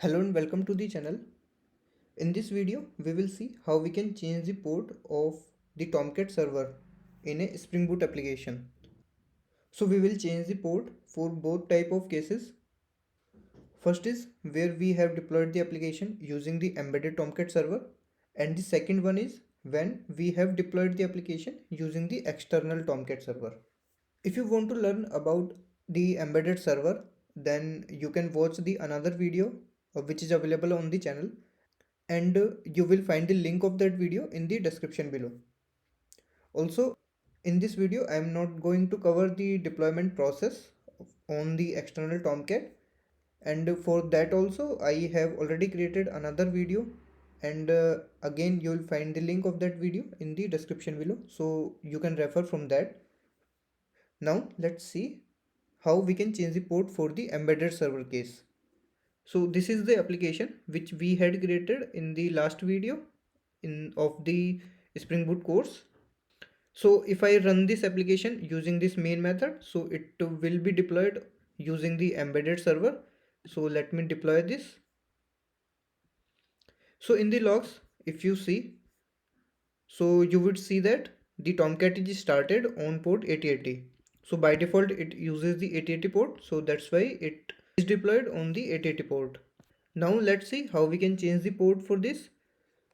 Hello and welcome to the channel. In this video, we will see how we can change the port of the Tomcat server in a Spring Boot application. So we will change the port for both type of cases. First is where we have deployed the application using the embedded Tomcat server, and the second one is when we have deployed the application using the external Tomcat server. If you want to learn about the embedded server, then you can watch the another video which is available on the channel, and you will find the link of that video in the description below. Also, in this video I am not going to cover the deployment process on the external Tomcat, and for that also I have already created another video, and again you will find the link of that video in the description below, so you can refer from that. Now let's see how we can change the port for the embedded server case. So this is the application which we had created in the last video of the Spring Boot course. So if I run this application using this main method, so it will be deployed using the embedded server. So let me deploy this. So in the logs, if you see, so you would see that the Tomcat is started on port 8080. So by default it uses the 8080 port, so that's why it is deployed on the 8080 port. Now let's see how we can change the port for this.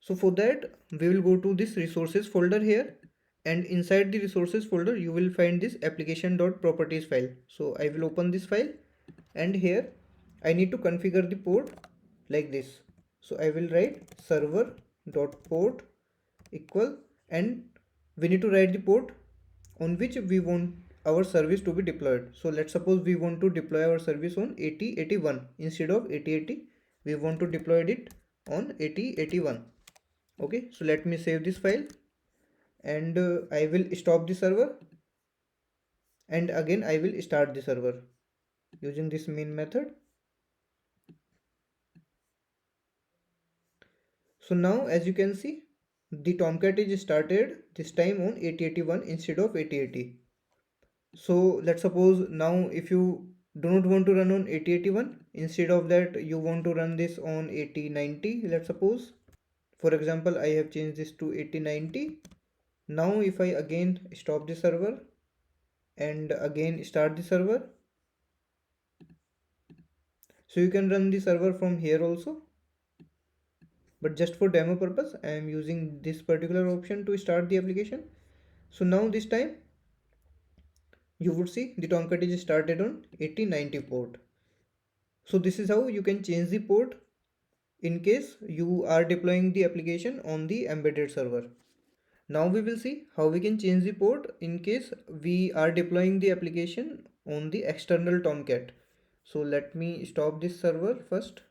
So for that we will go to this resources folder here, and inside the resources folder you will find this application.properties file. So I will open this file, and here I need to configure the port like this. So I will write server.port equal, and we need to write the port on which we want our service to be deployed. So let's suppose we want to deploy our service on 8081 instead of 8080. We want to deploy it on 8081. Okay, so let me save this file, and I will stop the server, and again I will start the server using this main method. So now as you can see, the Tomcat is started this time on 8081 instead of 8080. So let's suppose now if you do not want to run on 8081, instead of that you want to run this on 8090, let's suppose. For example, I have changed this to 8090. Now if I again stop the server and again start the server, so you can run the server from here also, but just for demo purpose I am using this particular option to start the application. So now this time you would see the Tomcat is started on 8090 port. So this is how you can change the port in case you are deploying the application on the embedded server. Now we will see how we can change the port in case we are deploying the application on the external Tomcat. So let me stop this server first,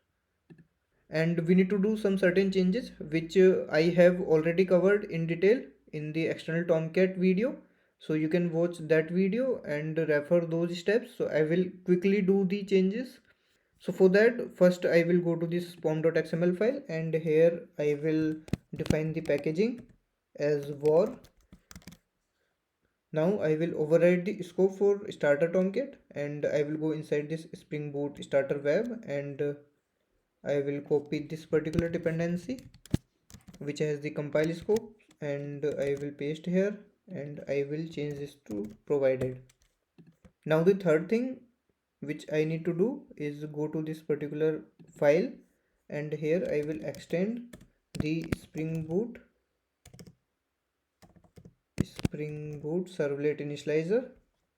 and we need to do some certain changes which I have already covered in detail in the external Tomcat video, so you can watch that video and refer those steps. So I will quickly do the changes. So for that, first I will go to this pom.xml file, and here I will define the packaging as var. Now I will override the scope for starter Tomcat, and I will go inside this Spring Boot starter web, and I will copy this particular dependency which has the compile scope, and I will paste here, and I will change this to provided. Now the third thing which I need to do is go to this particular file, and here I will extend the Spring Boot servlet initializer.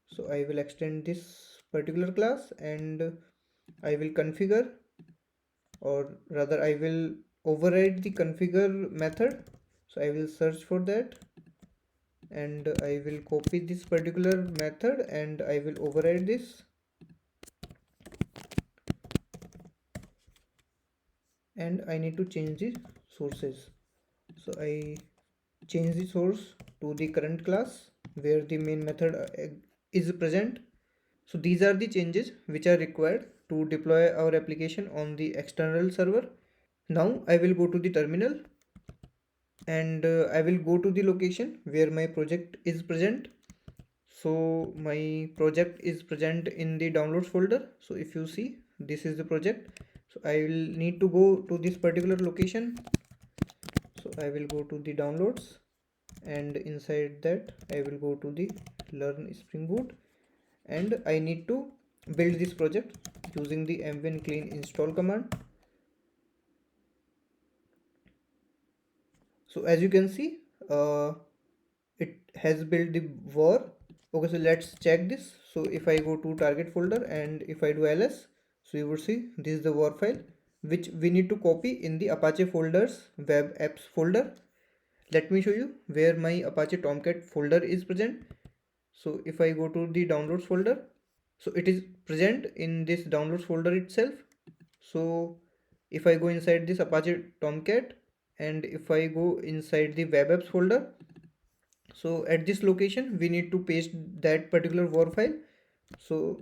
So I will extend this particular class, and I will configure, or rather I will override the configure method. So I will search for that, and I will copy this particular method, and I will override this, and I need to change the sources. So I change the source to the current class where the main method is present. So these are the changes which are required to deploy our application on the external server. Now I will go to the terminal, and I will go to the location where my project is present. So my project is present in the downloads folder. So if you see, this is the project. So I will need to go to this particular location. So I will go to the downloads, and inside that I will go to the learn Spring Boot, and I need to build this project using the mvn clean install command. So as you can see, it has built the war. Okay, so let's check this. So if I go to target folder and if I do ls, so you will see this is the war file which we need to copy in the Apache folders web apps folder. Let me show you where my Apache Tomcat folder is present. So if I go to the downloads folder, so it is present in this downloads folder itself. So if I go inside this Apache Tomcat and if I go inside the web apps folder, so at this location we need to paste that particular war file. So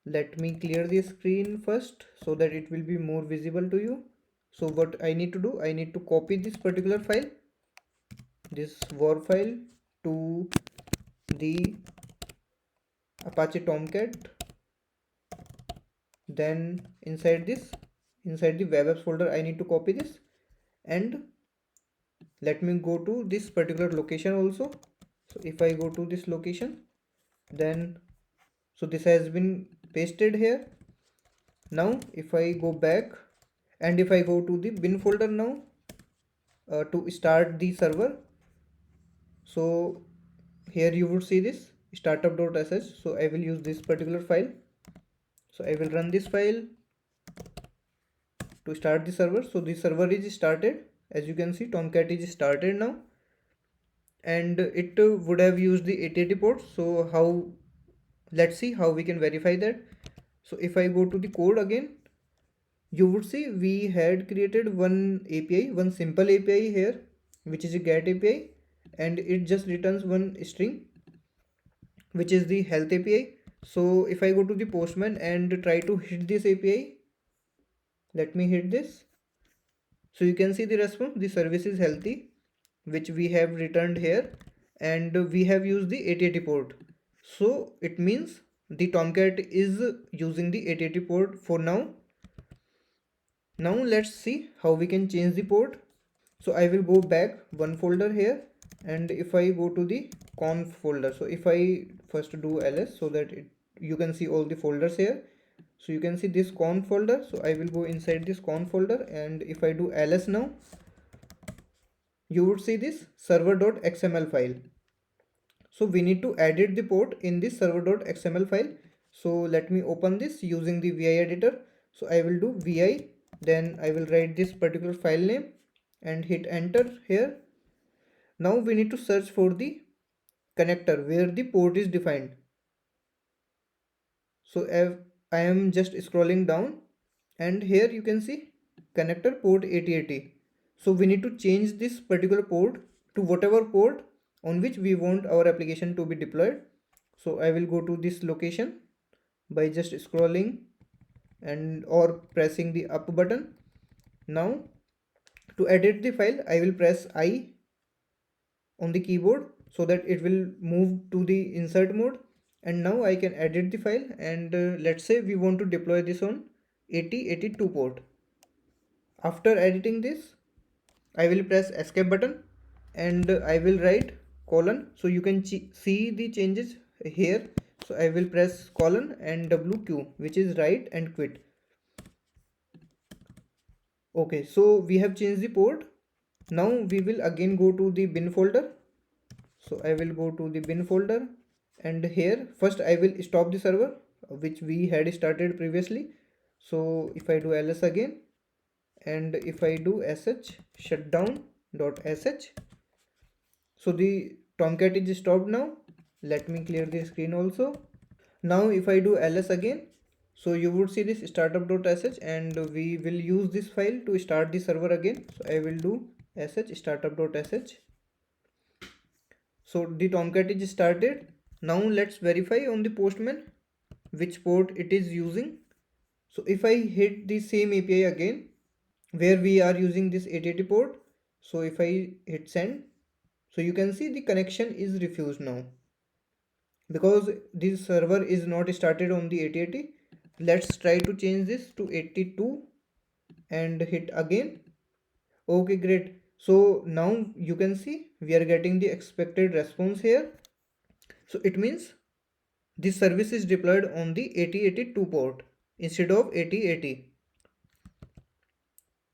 let me clear the screen first so that it will be more visible to you. So what I need to do, I need to copy this particular file, this war file, to the Apache Tomcat. Then inside the web apps folder I need to copy this, and let me go to this particular location also. So if I go to this location, then so this has been pasted here. Now if I go back and if I go to the bin folder now, to start the server, so here you would see this startup.sh. so I will use this particular file. So I will run this file to start the server. So the server is started. As you can see, Tomcat is started now, and it would have used the 8080 port. So how, let's see how we can verify that. So if I go to the code again, you would see we had created one API, one simple API here, which is a get API, and it just returns one string, which is the health API. So if I go to the Postman and try to hit this API, let me hit this. So you can see the response, the service is healthy, which we have returned here, and we have used the 8080 port. So it means the Tomcat is using the 8080 port for now. Now let's see how we can change the port. So I will go back one folder here, and if I go to the conf folder, so if I first do ls so that you can see all the folders here. So you can see this conf folder. So I will go inside this conf folder, and if I do ls now, you would see this server.xml file. So we need to edit the port in this server.xml file. So let me open this using the vi editor. So I will do vi, then I will write this particular file name and hit enter here. Now we need to search for the connector where the port is defined. So if I am just scrolling down, and here you can see connector port 8080. So we need to change this particular port to whatever port on which we want our application to be deployed. So I will go to this location by just scrolling and or pressing the up button. Now to edit the file, I will press I on the keyboard so that it will move to the insert mode, and now I can edit the file, and let's say we want to deploy this on 8082 port. After editing this, I will press escape button, and I will write colon, so you can see the changes here. So I will press colon and WQ, which is write and quit. Okay, so we have changed the port. Now we will again go to the bin folder. So I will go to the bin folder, and here first I will stop the server which we had started previously. So if I do ls again, and if I do sh shutdown.sh, so the Tomcat is stopped now. Let me clear the screen also. Now if I do ls again, so you would see this startup.sh, and we will use this file to start the server again. So I will do sh startup.sh. So the Tomcat is started. Now let's verify on the Postman which port it is using. So if I hit the same API again where we are using this 8080 port, so if I hit send, so you can see the connection is refused now because this server is not started on the 8080, Let's try to change this to 82 and hit again. Okay, great. So now you can see we are getting the expected response here. So it means this service is deployed on the 8082 port instead of 8080.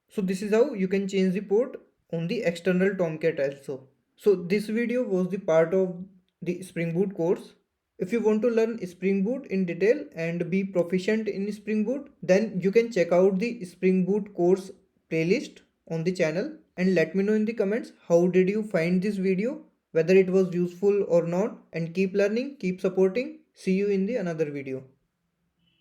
So this is how you can change the port on the external Tomcat also. So this video was the part of the Spring Boot course. If you want to learn Spring Boot in detail and be proficient in Spring Boot, then you can check out the Spring Boot course playlist on the channel and let me know in the comments how did you find this video, whether it was useful or not, and keep learning, keep supporting. See you in the another video.